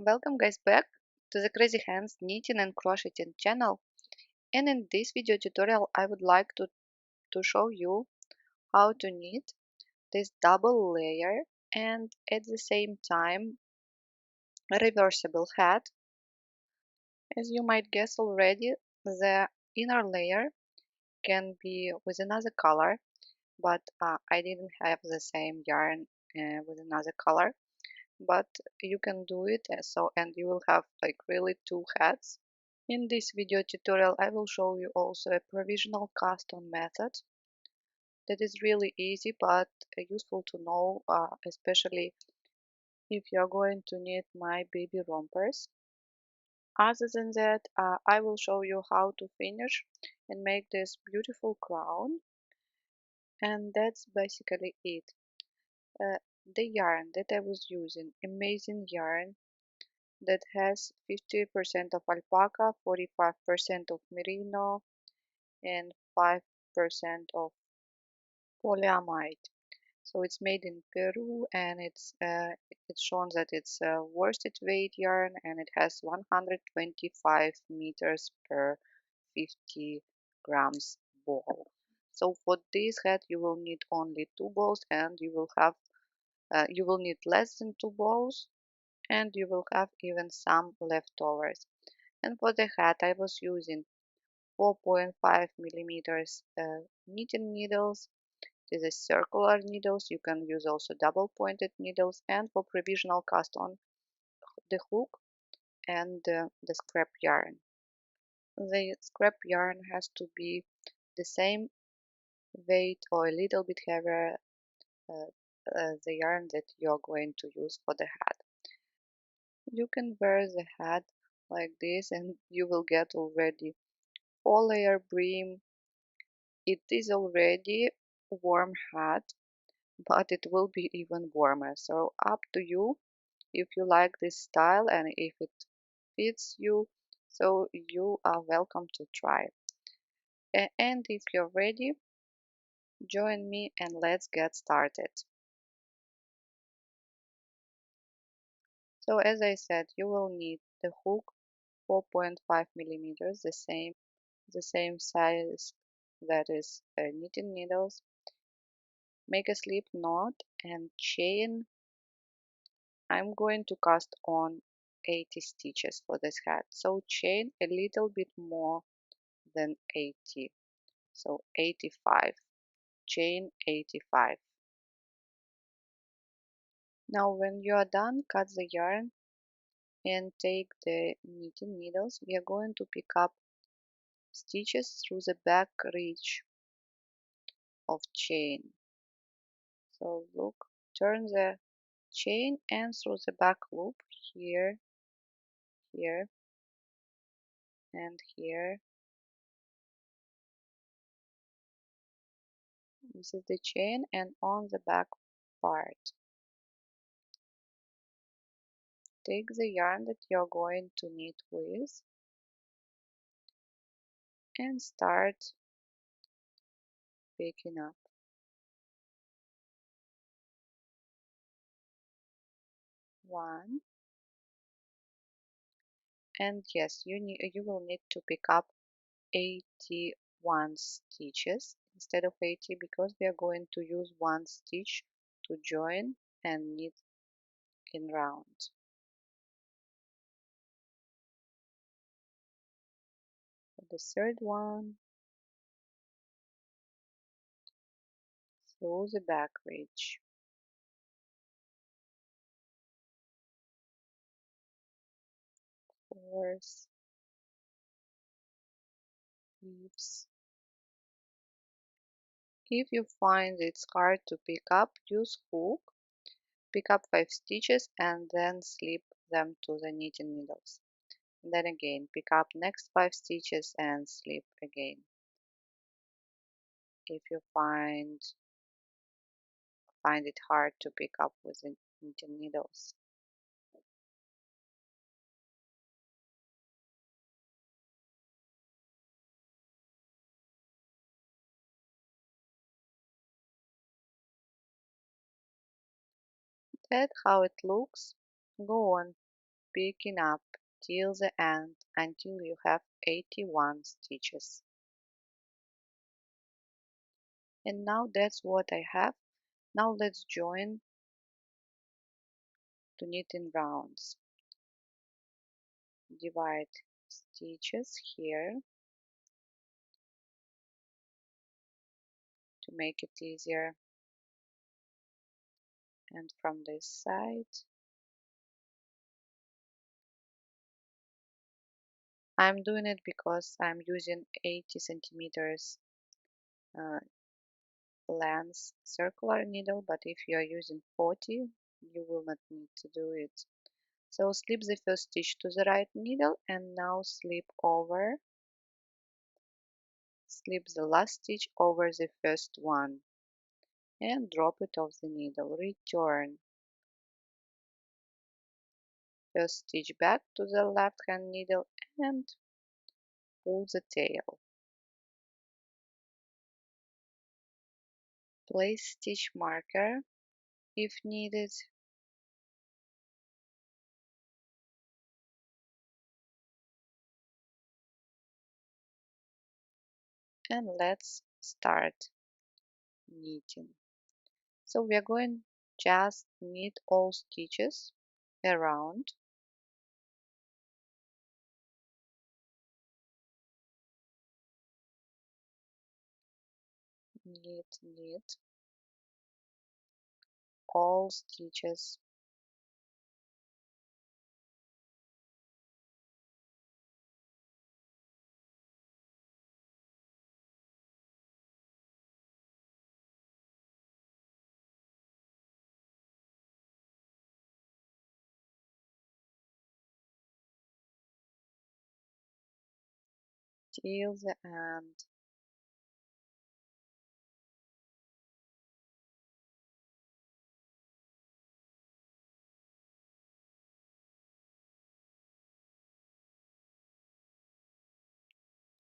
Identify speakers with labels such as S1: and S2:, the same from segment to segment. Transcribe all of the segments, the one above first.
S1: Welcome guys back to the Crazy Hands Knitting and Crocheting channel, and in this video tutorial I would like to show you how to knit this double layer and at the same time reversible hat. As you might guess already, the inner layer can be with another color, but I didn't have the same yarn with another color, but you can do it and you will have like really two hats. In this video tutorial, I will show you also a provisional cast on method that is really easy but useful to know, especially if you're going to knit my baby rompers. Other than that, I will show you how to finish and make this beautiful crown, and that's basically it. Uh, the yarn that I was using, amazing yarn that has 50% of alpaca, 45% of merino, and 5% of polyamide. So it's made in Peru, and it's shown that it's a worsted weight yarn, and it has 125 meters per 50 grams ball. So for this hat you will need only two balls, and you will need less than two balls, and you will have even some leftovers. And for the hat I was using 4.5 millimeters knitting needles. These are circular needles. You can use also double pointed needles, and for provisional cast on the hook and the scrap yarn. The scrap yarn has to be the same weight or a little bit heavier uh, the yarn that you're going to use for the hat. You can wear the hat like this and you will get already 4-layer brim. It is already a warm hat, but it will be even warmer. So up to you if you like this style and if it fits you. So you are welcome to try. And if you're ready, join me and let's get started. So as I said, you will need the hook 4.5 millimeters, the same size that is knitting needles. Make a slip knot and chain. I'm going to cast on 80 stitches for this hat, so chain a little bit more than 80, so 85, chain 85. Now when you are done, cut the yarn and take the knitting needles. We are going to pick up stitches through the back ridge of chain. So look, turn the chain and through the back loop here, here, and here. This is the chain, and on the back part, take the yarn that you're going to knit with and start picking up. One, and yes, you will need to pick up 81 stitches instead of 80 because we are going to use one stitch to join and knit in round. For the third one, through the back ridge. Fourth, fifth. If you find it's hard to pick up, use hook. Pick up 5 stitches and then slip them to the knitting needles. Then again, pick up next 5 stitches and slip again. If you find it hard to pick up with the knitting needles. That's how it looks. Go on. picking up till the end until you have 81 stitches. And now that's what I have. Now let's join to knitting rounds. Divide stitches here to make it easier, and from this side I'm doing it because I'm using 80 centimeters uh, length circular needle, but if you are using 40 you will not need to do it. So slip the first stitch to the right needle and now slip the last stitch over the first one and drop it off the needle. Return first stitch back to the left hand needle and pull the tail. Place stitch marker if needed. And let's start knitting. So we are going just knit all stitches around, knit all stitches till the end.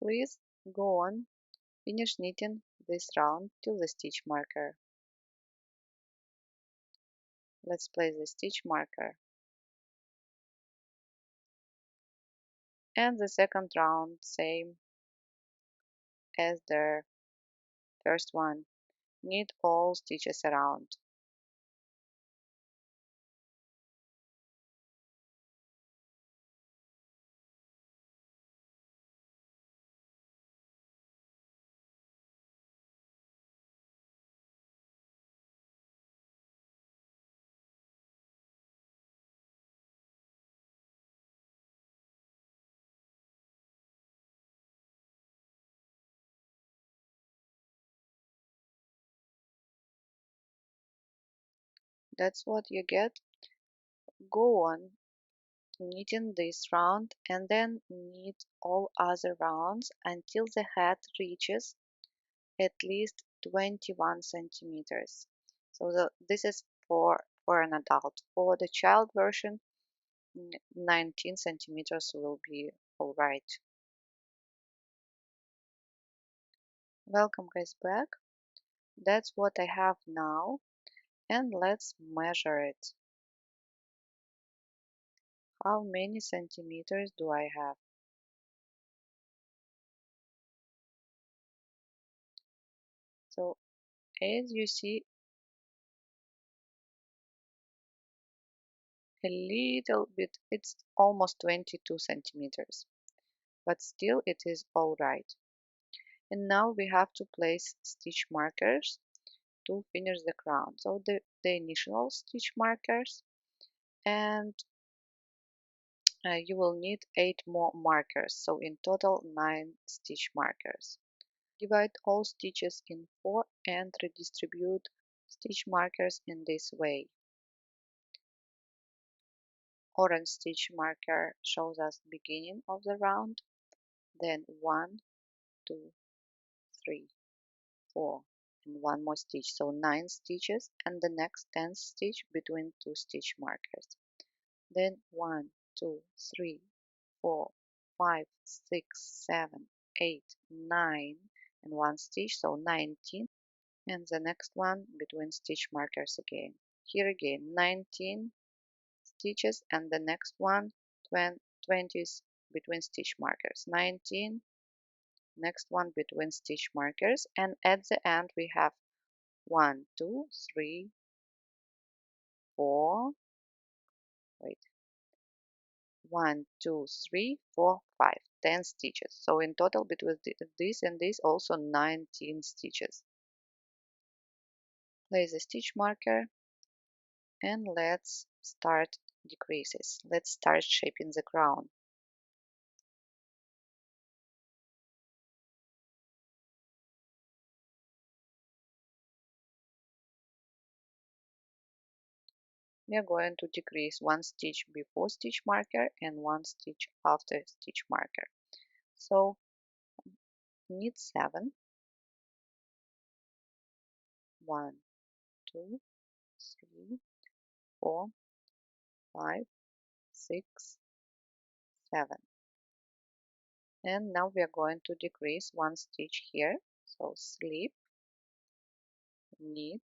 S1: Please go on, finish knitting this round till the stitch marker. Let's place the stitch marker. And the second round, same as the first one. Knit all stitches around. That's what you get. Go on knitting this round and then knit all other rounds until the head reaches at least 21 centimeters. So this is for an adult. For the child version, 19 centimeters will be alright. Welcome guys back. That's what I have now, and let's measure it. How many centimeters do I have? So as you see, a little bit, it's almost 22 centimeters, but still it is all right. And now we have to place stitch markers to finish the crown. So the initial stitch markers, and you will need 8 more markers. So in total 9 stitch markers. Divide all stitches in 4 and redistribute stitch markers in this way. Orange stitch marker shows us beginning of the round, then 1, 2, 3, 4, and one more stitch, so 9 stitches, and the next 10th stitch between 2 stitch markers. Then 1, 2, 3, 4, 5, 6, 7, 8, 9, and 1 stitch, so 19, and the next one between stitch markers again. Here again 19 stitches, and the next one 20s between stitch markers, 19, next one between stitch markers, and at the end we have 1, 2, 3, 4, wait, 1, 2, 3, 4, 5, 10 stitches. So in total between this and this also 19 stitches. Place a stitch marker and let's start decreases. Let's start shaping the crown. We are going to decrease one stitch before stitch marker and one stitch after stitch marker. So knit 7, 1, 2, 3, 4, 5, 6, 7. And now we are going to decrease one stitch here. So slip, knit,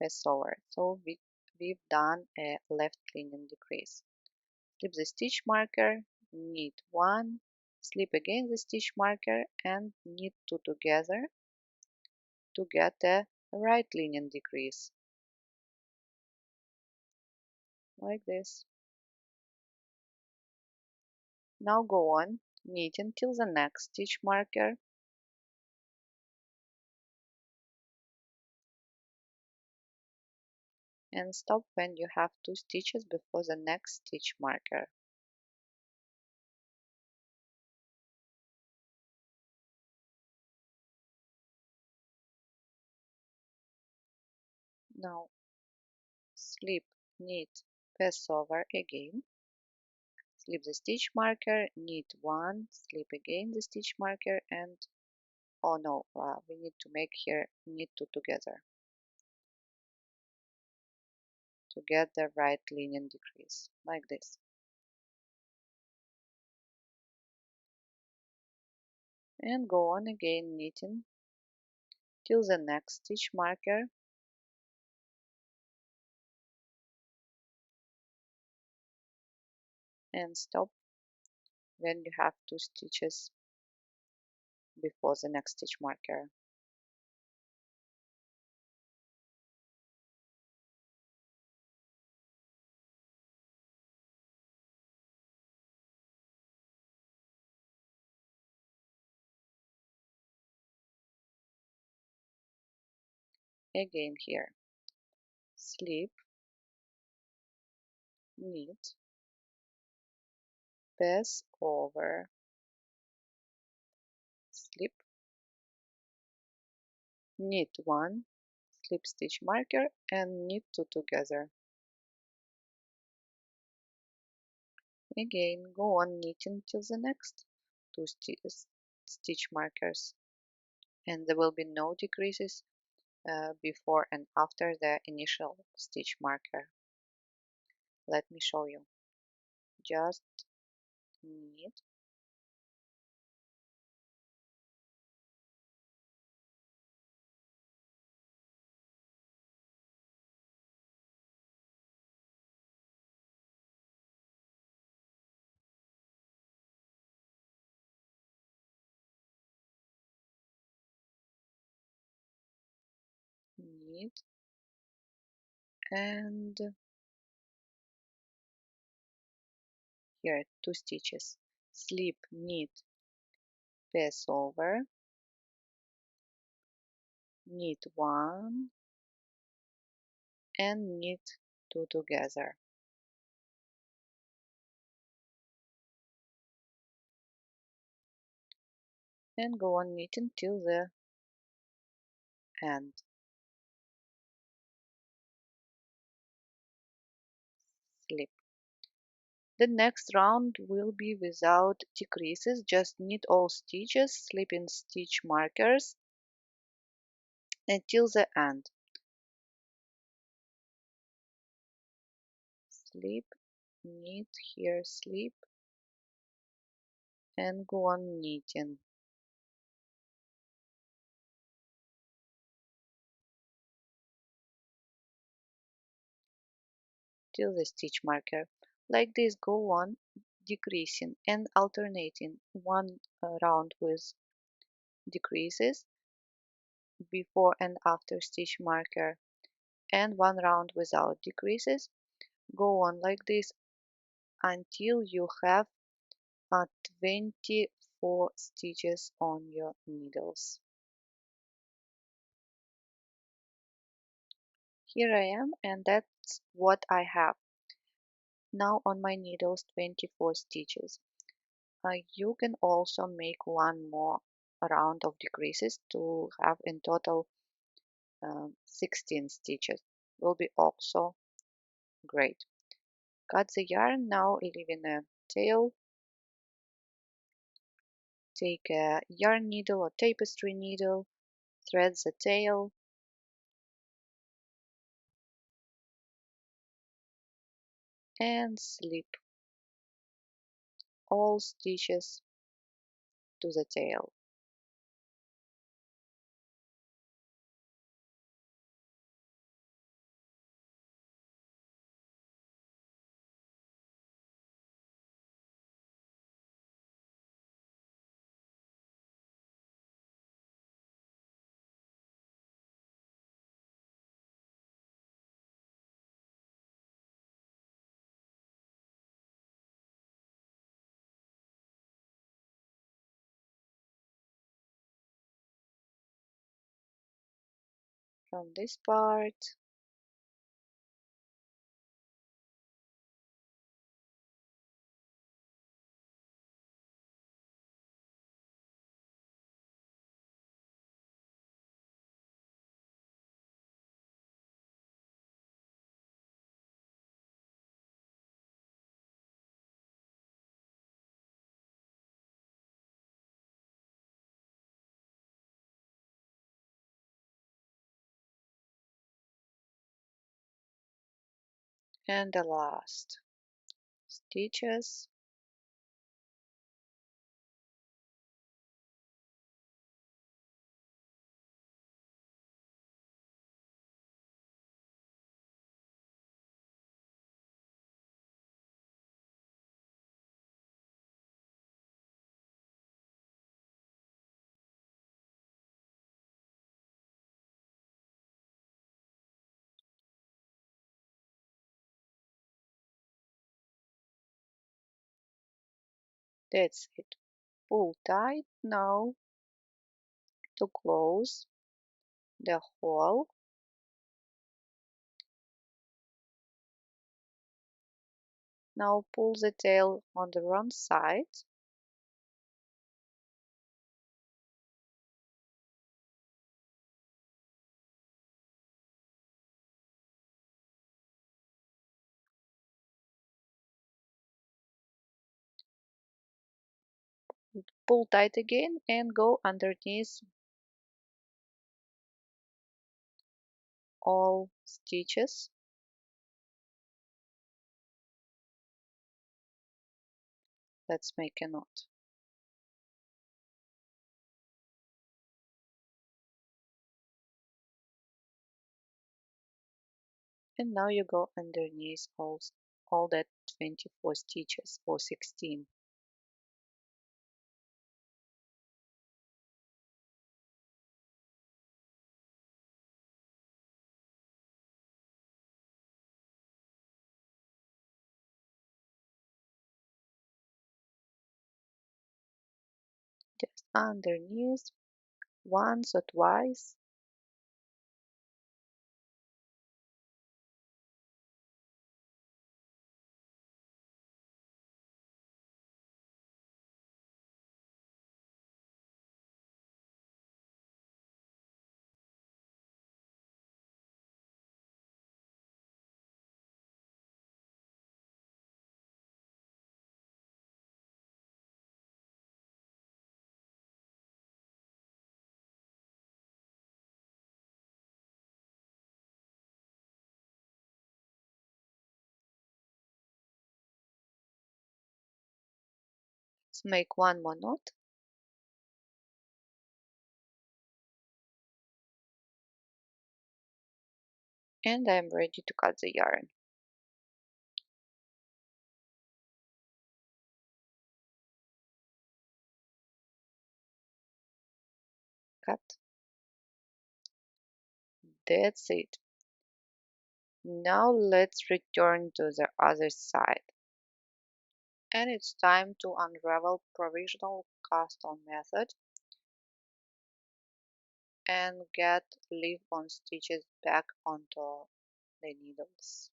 S1: pass over. So we've done a left lining decrease. Slip the stitch marker, knit 1, slip again the stitch marker and knit 2 together to get a right lining decrease, like this. Now go on, knitting till the next stitch marker and stop when you have 2 stitches before the next stitch marker. Now slip, knit, pass over again, slip the stitch marker, knit 1, slip again the stitch marker and oh no, we need to make here knit 2 together to get the right lining decrease, like this. And go on again knitting till the next stitch marker and stop when you have 2 stitches before the next stitch marker. Again here, slip, knit, pass over, slip, knit 1, slip stitch marker and knit 2 together. Again, go on knitting till the next 2 stitch markers, and there will be no decreases before and after the initial stitch marker. Let me show you. Just knit, knit, and here 2 stitches. Slip, knit, pass over, knit 1 and knit 2 together. And go on knitting till the end. Slip. The next round will be without decreases, just knit all stitches, slip in stitch markers until the end. Slip, knit, here slip, and go on knitting. Till the stitch marker. Like this, go on decreasing and alternating one round with decreases before and after stitch marker and one round without decreases. Go on like this until you have 24 stitches on your needles. Here I am, and that's what I have. Now on my needles 24 stitches. You can also make one more round of decreases to have in total 16 stitches. Will be also great. Cut the yarn now, leaving a tail. Take a yarn needle or tapestry needle, thread the tail, and slip all stitches to the tail. From this part, and the last stitches. That's it. Pull tight now to close the hole. Now pull the tail on the wrong side. Pull tight again and go underneath all stitches. Let's make a knot. And now you go underneath all that 24 stitches or 16. Just underneath once or twice. Let's make one more knot. And I'm ready to cut the yarn. cut. That's it. Now let's return to the other side. And it's time to unravel provisional cast-on method and get leaf-on stitches back onto the needles.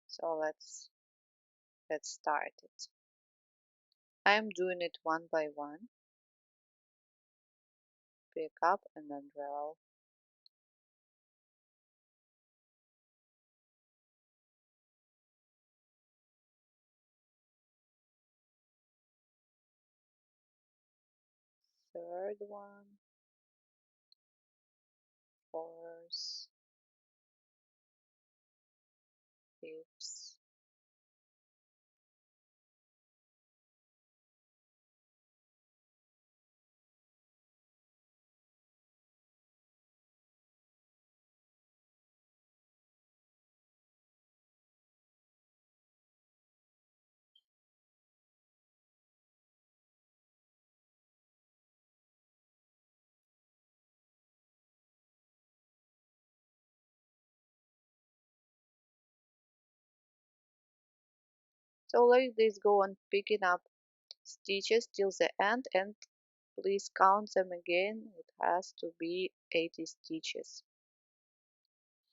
S1: So let's start it. I'm doing it one by one. Pick up and unravel. Third one, fourth, fifth, so like this, go on picking up stitches till the end, and please count them again. It has to be 80 stitches.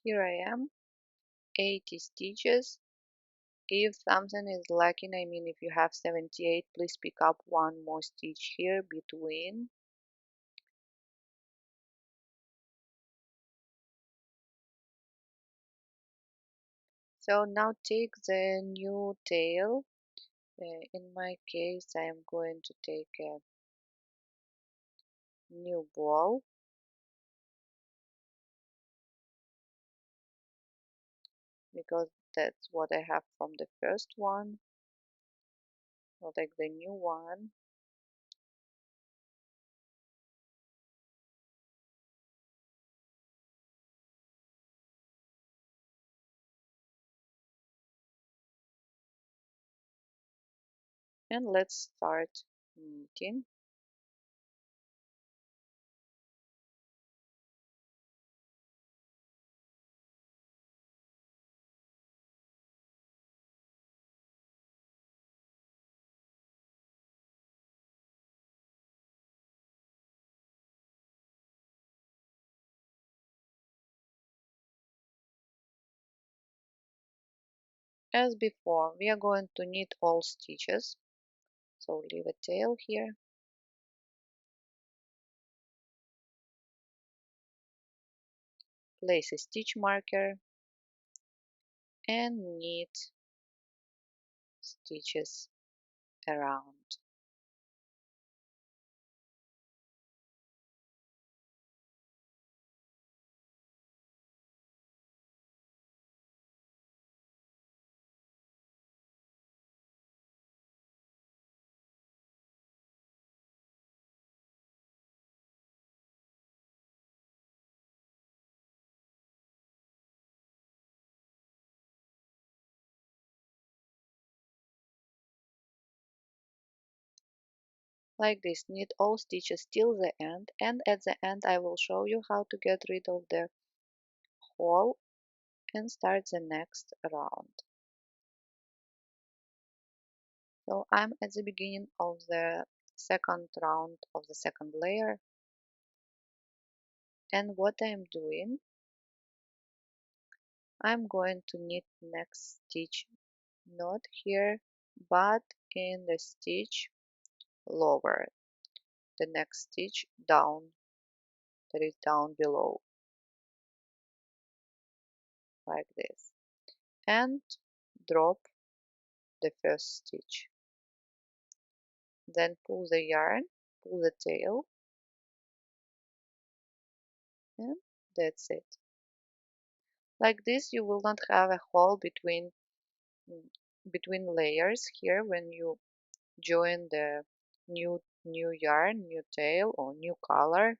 S1: Here I am, 80 stitches. If something is lacking, I mean if you have 78, please pick up one more stitch here between. So now take the new tail. In my case, I am going to take a new ball because that's what I have from the first one. I'll take the new one. And let's start knitting. As before, we are going to knit all stitches. So leave a tail here. Place a stitch marker and knit stitches around. Like this, knit all stitches till the end, and at the end I will show you how to get rid of the hole and start the next round. So I'm at the beginning of the second round of the second layer, and what I'm doing, I'm going to knit next stitch not here but in the stitch lower, the next stitch down, that is down below, like this, and drop the first stitch. Then pull the yarn, pull the tail, and that's it. Like this, you will not have a hole between layers here when you join the new yarn, new tail, or new color.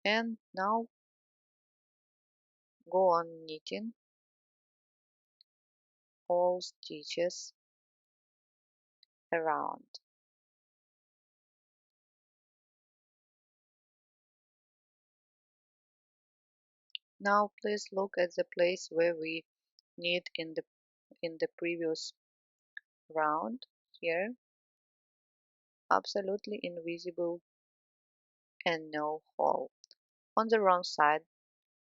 S1: And now go on knitting all stitches around. Now please look at the place where we knit in the previous round here, absolutely invisible and no hole. On the wrong side,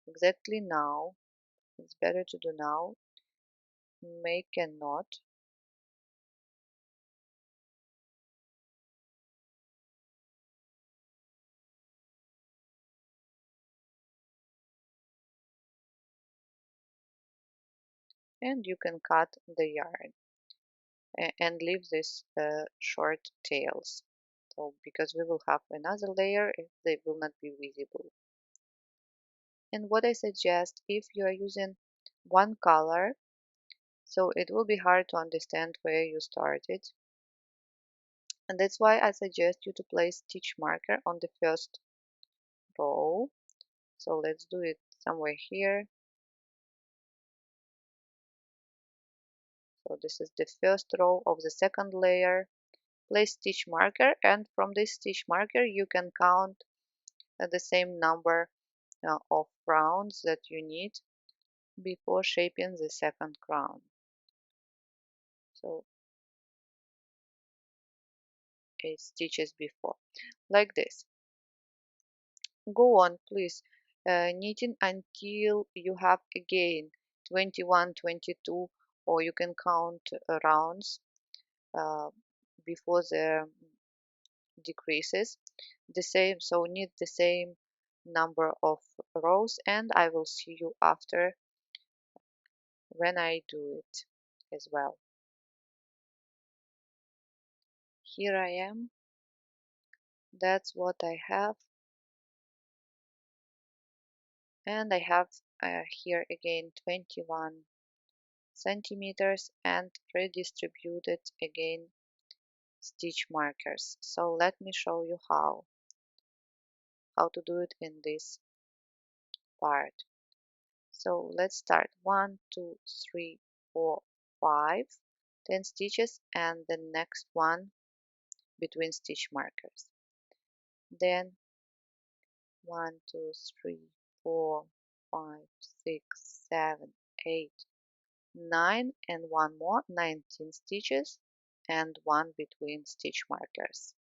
S1: exactly now, it's better to do now, make a knot and you can cut the yarn and leave this short tails. So because we will have another layer, they will not be visible. And what I suggest, if you are using one color, so it will be hard to understand where you started. And that's why I suggest you to place stitch marker on the first row. So let's do it somewhere here. So this is the first row of the second layer. Place stitch marker, and from this stitch marker you can count the same number of rounds that you need before shaping the second crown. So 8 stitches before, like this. Go on, please, knitting until you have again 21, 22, or you can count rounds uh, before the decreases. The same, so knit the same number of rows, and I will see you after when I do it as well. Here I am. That's what I have, and I have here again 21 centimeters and redistributed again stitch markers. So let me show you how to do it in this part. So let's start 1, 2, 3, 4, 5, 10 stitches, and the next one between stitch markers. Then 1, 2, 3, 4, 5, 6, 7, 8, 9, and one more, 19 stitches, and one between stitch markers.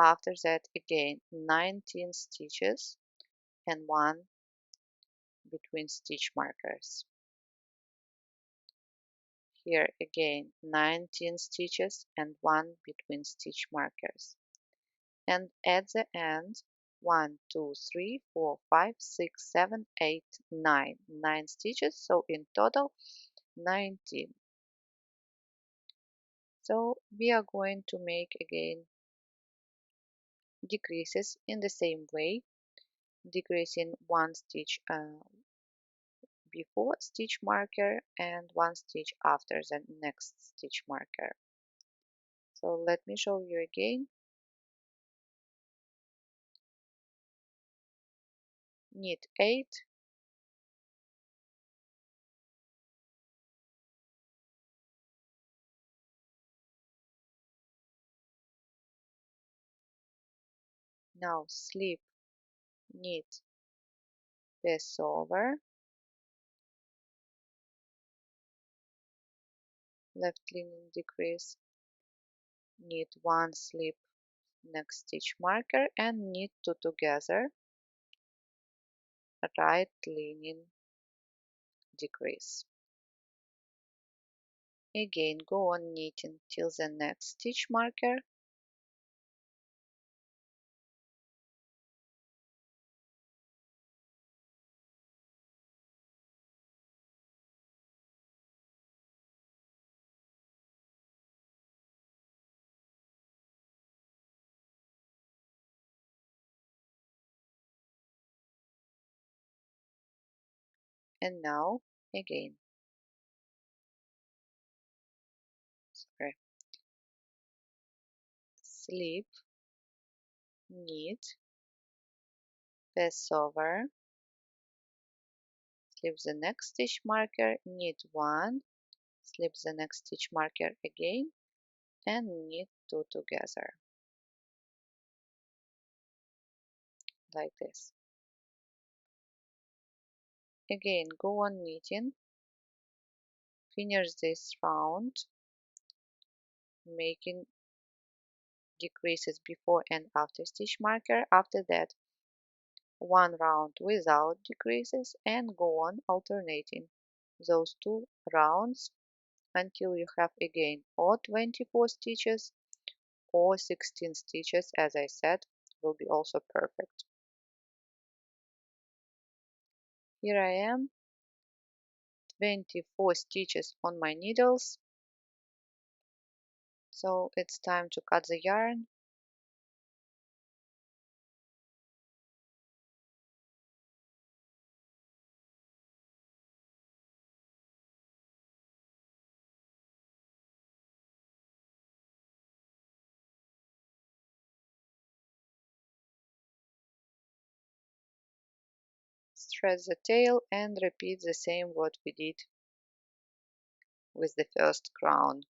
S1: After that, again 19 stitches and one between stitch markers. Here again 19 stitches and one between stitch markers. And at the end, 1, 2, 3, 4, 5, 6, 7, 8, 9. 9 stitches, so in total 19. So we are going to make again decreases in the same way, decreasing one stitch before stitch marker and one stitch after the next stitch marker. So let me show you again. Knit 8, now slip, knit, pass over, left lining decrease, knit one slip, next stitch marker, and knit two together, right lining decrease. Again, go on knitting till the next stitch marker, and now again, sorry, slip, knit, pass over, slip the next stitch marker, knit 1, slip the next stitch marker again, and knit 2 together, like this. Again, go on knitting, finish this round, making decreases before and after stitch marker. After that, one round without decreases, and go on alternating those two rounds until you have again or 24 stitches or 16 stitches, as I said, will be also perfect. Here I am, 24 stitches on my needles, so it's time to cut the yarn. Thread the tail and repeat the same what we did with the first crown.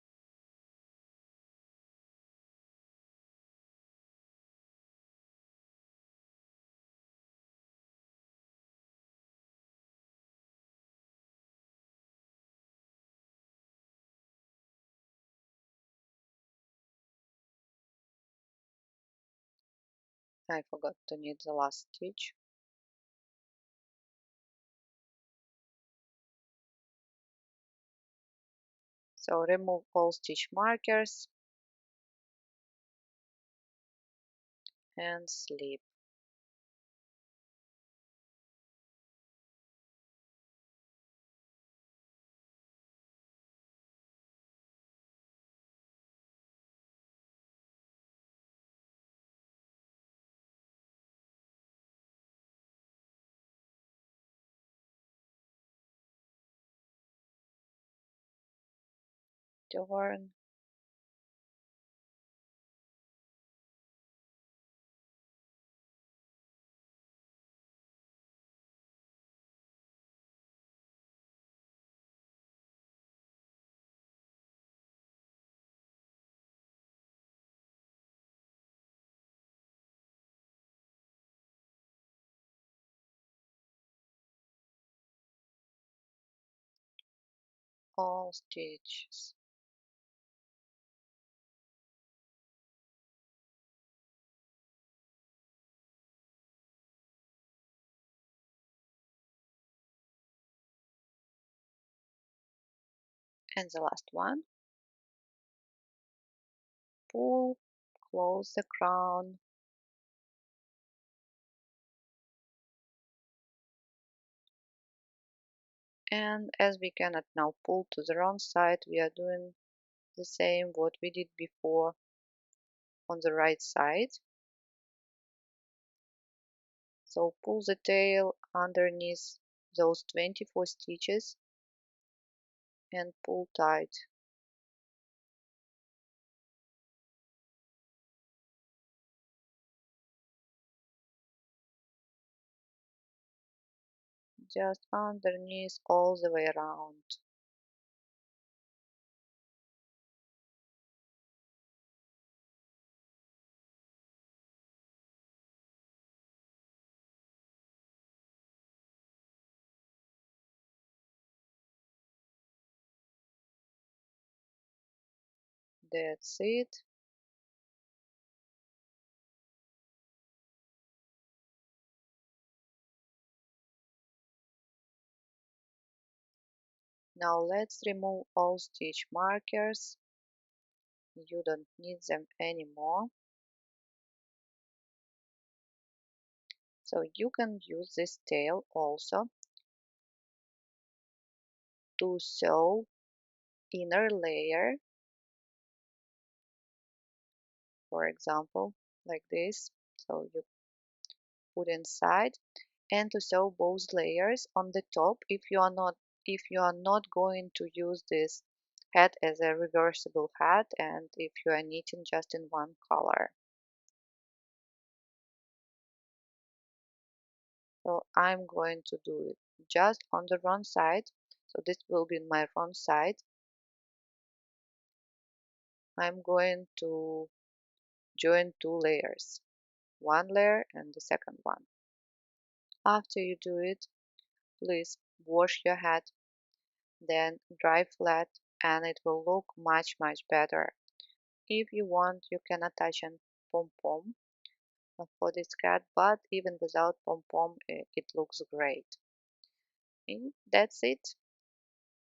S1: I forgot to knit the last stitch. So remove all stitch markers and slip. Turn. All stitches. And the last one. Pull, close the crown, and as we cannot now pull to the wrong side, we are doing the same what we did before on the right side. So pull the tail underneath those 24 stitches and pull tight. Just underneath all the way around. That's it. Now let's remove all stitch markers. You don't need them anymore. So you can use this tail also to sew inner layer, for example, like this. So you put inside, and to sew both layers on the top if you are not going to use this hat as a reversible hat, and if you are knitting just in one color. So I'm going to do it just on the wrong side. So this will be my wrong side. I'm going to join two layers, one layer and the second one. After you do it, please wash your head, then dry flat, and it will look much better. If you want, you can attach a pom-pom for this cat, but even without pom-pom, it looks great. And that's it.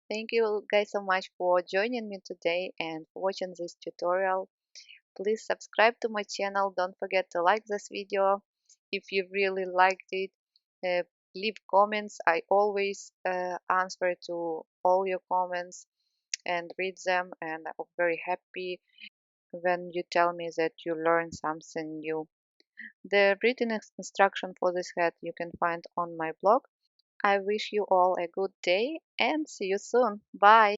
S1: Thank you guys so much for joining me today and for watching this tutorial. Please subscribe to my channel. Don't forget to like this video if you really liked it. Uh, Leave comments. I always answer to all your comments and read them, and I'm very happy when you tell me that you learned something new. The written instruction for this hat you can find on my blog. I wish you all a good day and see you soon. Bye.